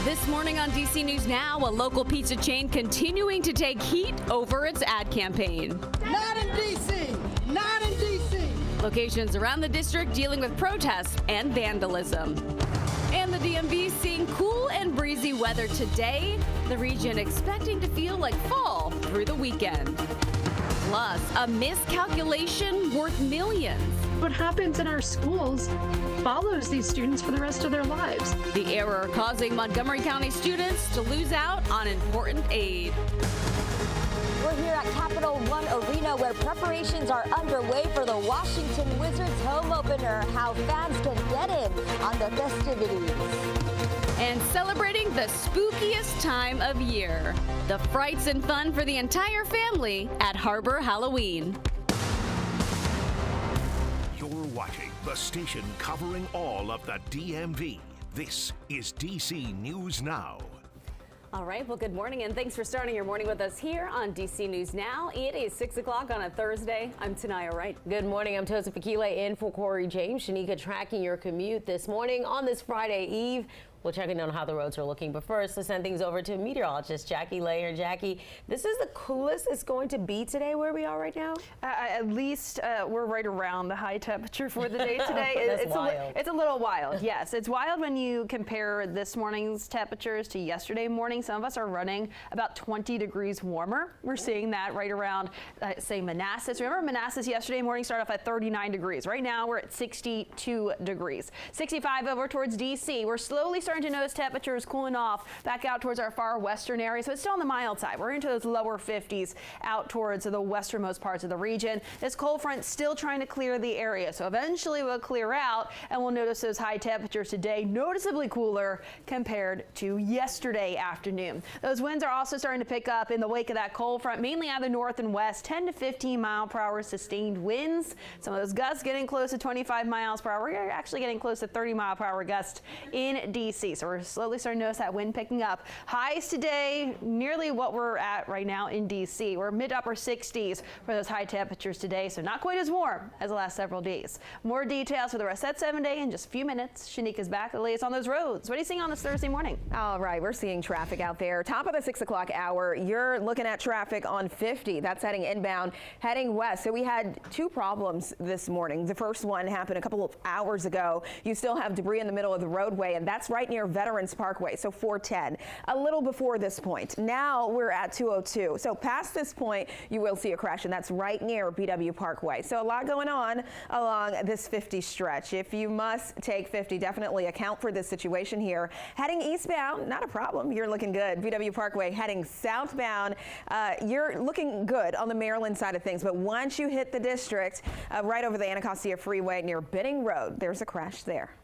This morning on DC News Now, a local pizza chain continuing to take heat over its ad campaign. Not in DC! Not in DC! Locations around the district dealing with protests and vandalism. And the DMV seeing cool and breezy weather today. The region expecting to feel like fall through the weekend. Plus, a miscalculation worth millions. What happens in our schools follows these students for the rest of their lives. The error causing Montgomery County students to lose out on important aid. We're here at Capital One Arena where preparations are underway for the Washington Wizards home opener. How fans can get in on the festivities. And celebrating the spookiest time of year. The frights and fun for the entire family at Harbor Halloween. You're watching the station covering all of the DMV. This is DC News Now. All right, well, good morning, and thanks for starting your morning with us here on DC News Now. It is 6 o'clock on a Thursday. I'm Tanaya Wright. Good morning. I'm Tosa Fakile in for Corey James. Shanika tracking your commute this morning on this Friday Eve. We'll check in on how the roads are looking. But first, let's send things over to meteorologist Jackie Layer. Jackie, this is the coolest it's going to be today where we are right now? At least we're right around the high temperature for the day today. That's wild. It's a little wild, yes. It's wild when you compare this morning's temperatures to yesterday morning. Some of us are running about 20 degrees warmer. We're seeing that right around, say, Manassas. Remember, Manassas yesterday morning started off at 39 degrees. Right now, we're at 62 degrees. 65 over towards D.C. We're slowly starting to notice temperatures cooling off back out towards our far western area, so it's still on the mild side. We're into those lower 50s out towards the westernmost parts of the region. This cold front still trying to clear the area, so eventually we'll clear out and we'll notice those high temperatures today noticeably cooler compared to yesterday afternoon. Those winds are also starting to pick up in the wake of that cold front, mainly out of the north and west, 10 to 15 mile per hour sustained winds. Some of those gusts getting close to 25 miles per hour. We're actually getting close to 30 mile per hour gusts in DC. So we're slowly starting to notice that wind picking up. Highs today, nearly what we're at right now in DC. We're mid upper 60s for those high temperatures today, so not quite as warm as the last several days. More details for the rest of that 7 day in just a few minutes. Shanika's back. The latest on those roads. What are you seeing on this Thursday morning? All right, we're seeing traffic out there. Top of the 6 o'clock hour, you're looking at traffic on 50. That's heading inbound, heading west. So we had two problems this morning. The first one happened a couple of hours ago. You still have debris in the middle of the roadway, and that's right near Veterans Parkway, so 410. A little before this point. Now we're at 202. So past this point, you will see a crash, and that's right near BW Parkway. So a lot going on along this 50 stretch. If you must take 50, definitely account for this situation here. Heading eastbound, not a problem. You're looking good. BW Parkway heading southbound. You're looking good on the Maryland side of things, but once you hit the district, right over the Anacostia Freeway near Benning Road, there's a crash there.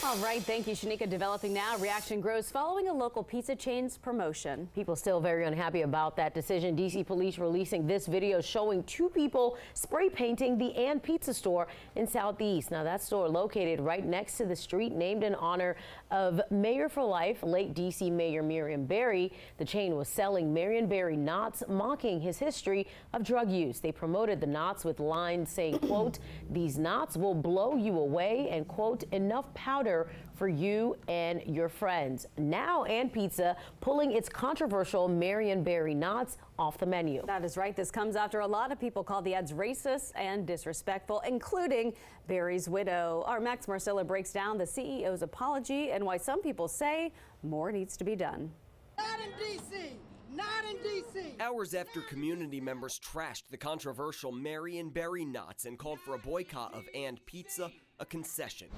All right, thank you, Shanika. Developing now, reaction grows following a local pizza chain's promotion. People still very unhappy about that decision. DC police releasing this video showing two people spray painting the And Pizza store in Southeast. Now, that store located right next to the street named in honor of Mayor for Life, late DC Mayor Marion Barry. The chain was selling Marion Barry knots, mocking his history of drug use. They promoted the knots with lines saying, quote, "These knots will blow you away," and quote, "enough powder for you and your friends." Now, And Pizza pulling its controversial Marion Barry knots off the menu. That is right. This comes after a lot of people called the ads racist and disrespectful, including Barry's widow. Our Max Marcella breaks down the CEO's apology and why some people say more needs to be done. Not in DC! Not in DC! Hours after community members trashed the controversial Marion Barry knots and called for a boycott of And Pizza, a concession.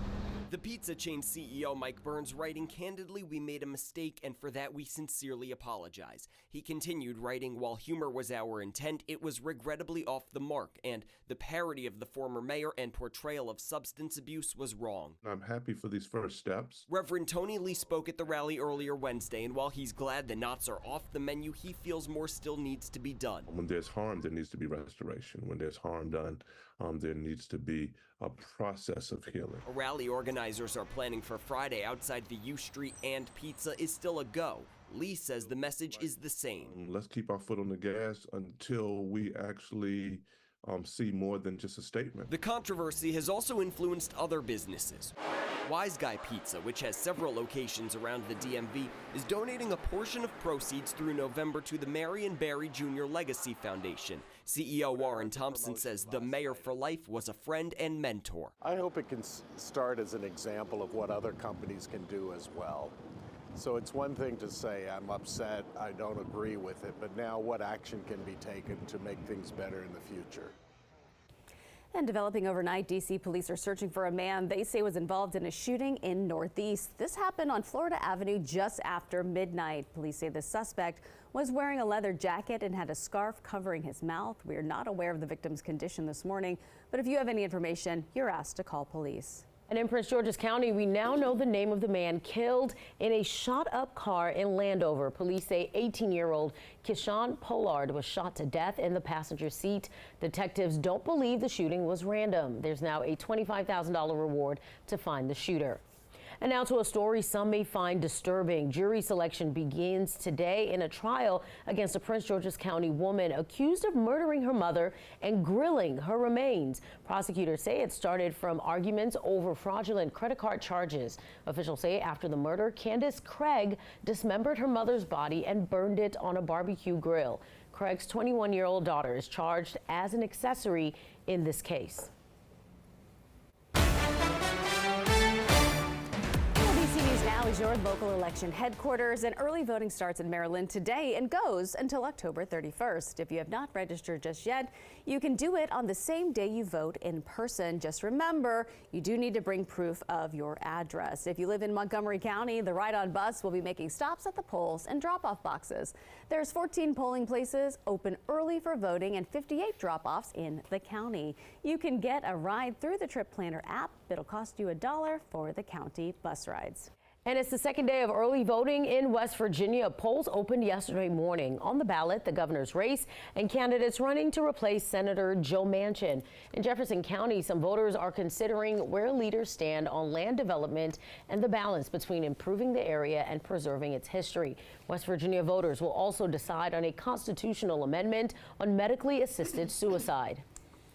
The pizza chain CEO Mike Burns writing, "Candidly, we made a mistake, and for that we sincerely apologize." He continued writing, "While humor was our intent, it was regrettably off the mark, and the parody of the former mayor and portrayal of substance abuse was wrong." I'm happy for these first steps. Reverend Tony Lee spoke at the rally earlier Wednesday, and while he's glad the knots are off the menu, he feels more still needs to be done. When there's harm, there needs to be restoration. When there's harm done, there needs to be a process of healing. Rally organizers are planning for Friday outside the U Street, and Pizza is still a go. Lee says the message is the same. Let's keep our foot on the gas until we actually see more than just a statement. The controversy has also influenced other businesses. Wise Guy Pizza, which has several locations around the DMV, is donating a portion of proceeds through November to the Marion Barry Jr. Legacy Foundation. CEO Warren Thompson says the mayor for life was a friend and mentor. I hope it can start as an example of what other companies can do as well. So it's one thing to say, I'm upset, I don't agree with it, but now what action can be taken to make things better in the future? And developing overnight, D.C. police are searching for a man they say was involved in a shooting in Northeast. This happened on Florida Avenue just after midnight. Police say the suspect was wearing a leather jacket and had a scarf covering his mouth. We are not aware of the victim's condition this morning, but if you have any information, you're asked to call police. And in Prince George's County, we now know the name of the man killed in a shot-up car in Landover. Police say 18-year-old Kishan Pollard was shot to death in the passenger seat. Detectives don't believe the shooting was random. There's now a $25,000 reward to find the shooter. And now to a story some may find disturbing. Jury selection begins today in a trial against a Prince George's County woman accused of murdering her mother and grilling her remains. Prosecutors say it started from arguments over fraudulent credit card charges. Officials say after the murder, Candace Craig dismembered her mother's body and burned it on a barbecue grill. Craig's 21-year-old daughter is charged as an accessory in this case. Now is your local election headquarters, and early voting starts in Maryland today and goes until October 31st. If you have not registered just yet, you can do it on the same day you vote in person. Just remember, you do need to bring proof of your address. If you live in Montgomery County, the Ride-On bus will be making stops at the polls and drop-off boxes. There's 14 polling places open early for voting and 58 drop-offs in the county. You can get a ride through the Trip Planner app. It'll cost you $1 for the county bus rides. And it's the second day of early voting in West Virginia. Polls opened yesterday morning. On the ballot, the governor's race and candidates running to replace Senator Joe Manchin. In Jefferson County, some voters are considering where leaders stand on land development and the balance between improving the area and preserving its history. West Virginia voters will also decide on a constitutional amendment on medically assisted suicide.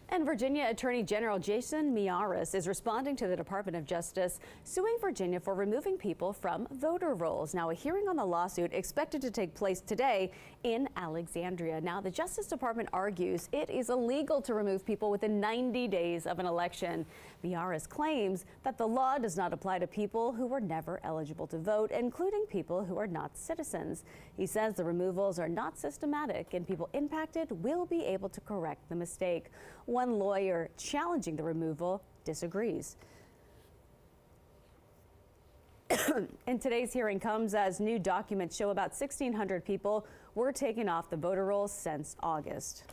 And Virginia Attorney General Jason Miyares is responding to the Department of Justice suing Virginia for removing people from voter rolls. Now, a hearing on the lawsuit expected to take place today in Alexandria. Now, the Justice Department argues it is illegal to remove people within 90 days of an election. Miyares claims that the law does not apply to people who were never eligible to vote, including people who are not citizens. He says the removals are not systematic and people impacted will be able to correct the mistake. One lawyer challenging the removal disagrees. And today's hearing comes as new documents show about 1,600 people were taken off the voter rolls since August.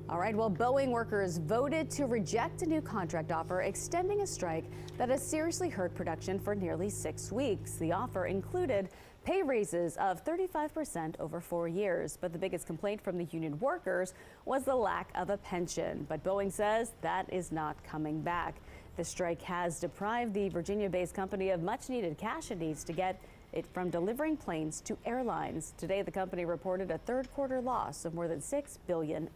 All right, well, Boeing workers voted to reject a new contract offer extending a strike that has seriously hurt production for nearly 6 weeks. The offer included pay raises of 35% over 4 years. But the biggest complaint from the union workers was the lack of a pension. But Boeing says that is not coming back. The strike has deprived the Virginia-based company of much-needed cash it needs to get it from delivering planes to airlines. Today, the company reported a third-quarter loss of more than $6 billion.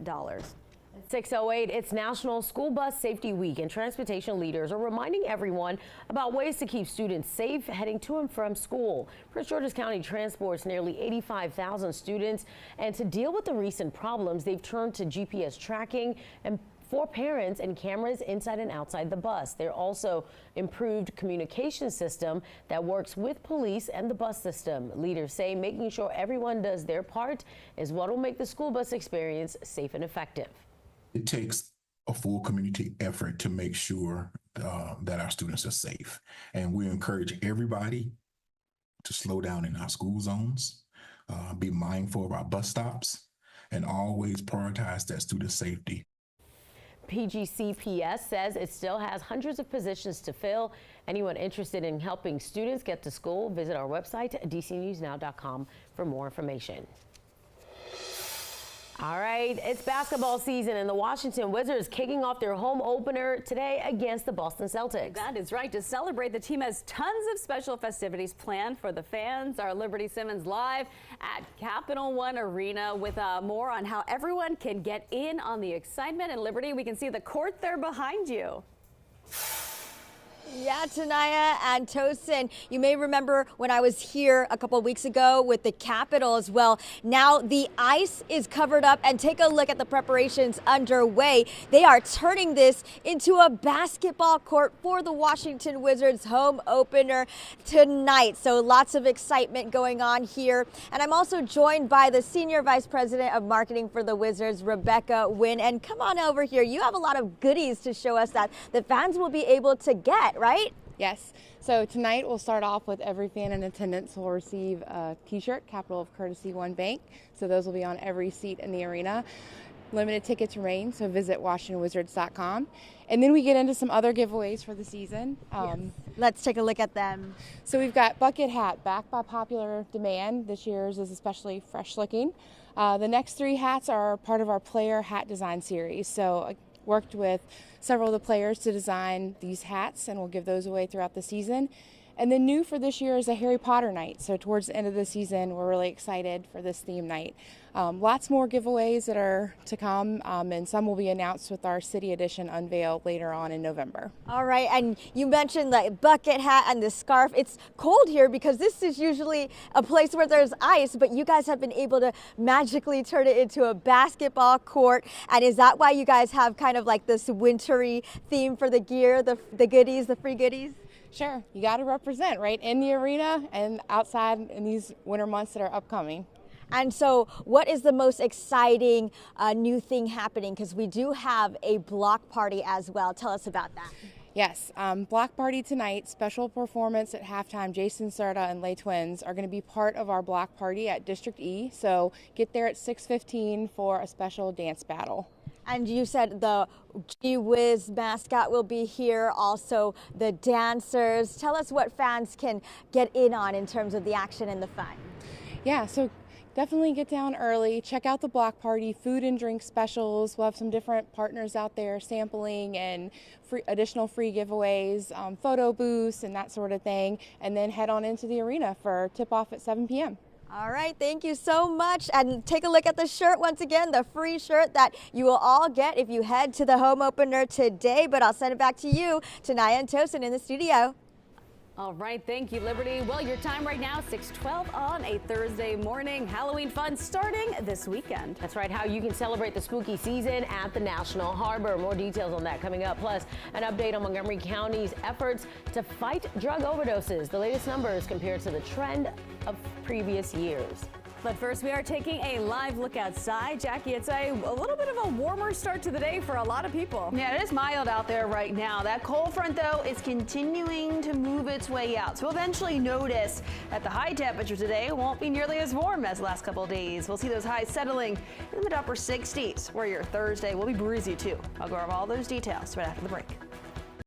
6:08, it's National School Bus Safety Week, and transportation leaders are reminding everyone about ways to keep students safe heading to and from school. Prince George's County transports nearly 85,000 students, and to deal with the recent problems, they've turned to GPS tracking and for parents and cameras inside and outside the bus. They're also improved communication system that works with police and the bus system. Leaders say making sure everyone does their part is what will make the school bus experience safe and effective. It takes a full community effort to make sure that our students are safe. And we encourage everybody to slow down in our school zones, be mindful of our bus stops, and always prioritize that student safety. PGCPS says it still has hundreds of positions to fill. Anyone interested in helping students get to school, visit our website, dcnewsnow.com, for more information. All right, it's basketball season, and the Washington Wizards kicking off their home opener today against the Boston Celtics. That is right. To celebrate, the team has tons of special festivities planned for the fans. Our Liberty Simmons live at Capital One Arena with more on how everyone can get in on the excitement. And Liberty, we can see the court there behind you. Yeah, Tanaya and Tosin, you may remember when I was here a couple of weeks ago with the Capitol as well. Now the ice is covered up, and take a look at the preparations underway. They are turning this into a basketball court for the Washington Wizards home opener tonight. So lots of excitement going on here. And I'm also joined by the Senior Vice President of Marketing for the Wizards, Rebecca Wynn. And come on over here. You have a lot of goodies to show us that the fans will be able to get, right? Yes. So tonight we'll start off with every fan in attendance will receive a t-shirt, Capital of Courtesy One Bank. So those will be on every seat in the arena. Limited tickets remain, so visit WashingtonWizards.com. And then we get into some other giveaways for the season. Yes. Let's take a look at them. So we've got bucket hat, back by popular demand. This year's is especially fresh looking. The next 3 hats are part of our player hat design series. So I worked with several of the players to design these hats, and we'll give those away throughout the season. And then new for this year is a Harry Potter night. So towards the end of the season, we're really excited for this theme night. Lots more giveaways that are to come, and some will be announced with our City Edition unveil later on in November. All right, and you mentioned the bucket hat and the scarf. It's cold here because this is usually a place where there's ice, but you guys have been able to magically turn it into a basketball court. And is that why you guys have kind of like this wintry theme for the gear, the goodies, the free goodies? Sure, you got to represent right in the arena and outside in these winter months that are upcoming. And so what is the most exciting new thing happening? Because we do have a block party as well. Tell us about that. Yes, block party tonight, special performance at halftime. Jason Serta and Lay Twins are going to be part of our block party at District E. So get there at 6:15 for a special dance battle. And you said the Gee Whiz mascot will be here, also the dancers. Tell us what fans can get in on in terms of the action and the fun. Yeah, so definitely get down early. Check out the block party, food and drink specials. We'll have some different partners out there sampling and additional free giveaways, photo booths and that sort of thing. And then head on into the arena for tip-off at 7 p.m. All right, thank you so much. And take a look at the shirt once again, the free shirt that you will all get if you head to the home opener today. But I'll send it back to you, Tanaya and Tosin in the studio. All right, thank you, Liberty. Well, your time right now, 6:12 on a Thursday morning. Halloween fun starting this weekend. That's right, how you can celebrate the spooky season at the National Harbor. More details on that coming up. Plus, an update on Montgomery County's efforts to fight drug overdoses. The latest numbers compared to the trend of previous years. But first, we are taking a live look outside. Jackie, it's a little bit of a warmer start to the day for a lot of people. Yeah, it is mild out there right now. That cold front, though, is continuing to move its way out. So we'll eventually notice that the high temperature today won't be nearly as warm as the last couple of days. We'll see those highs settling in the mid-upper 60s, where your Thursday will be breezy, too. I'll go over all those details right after the break.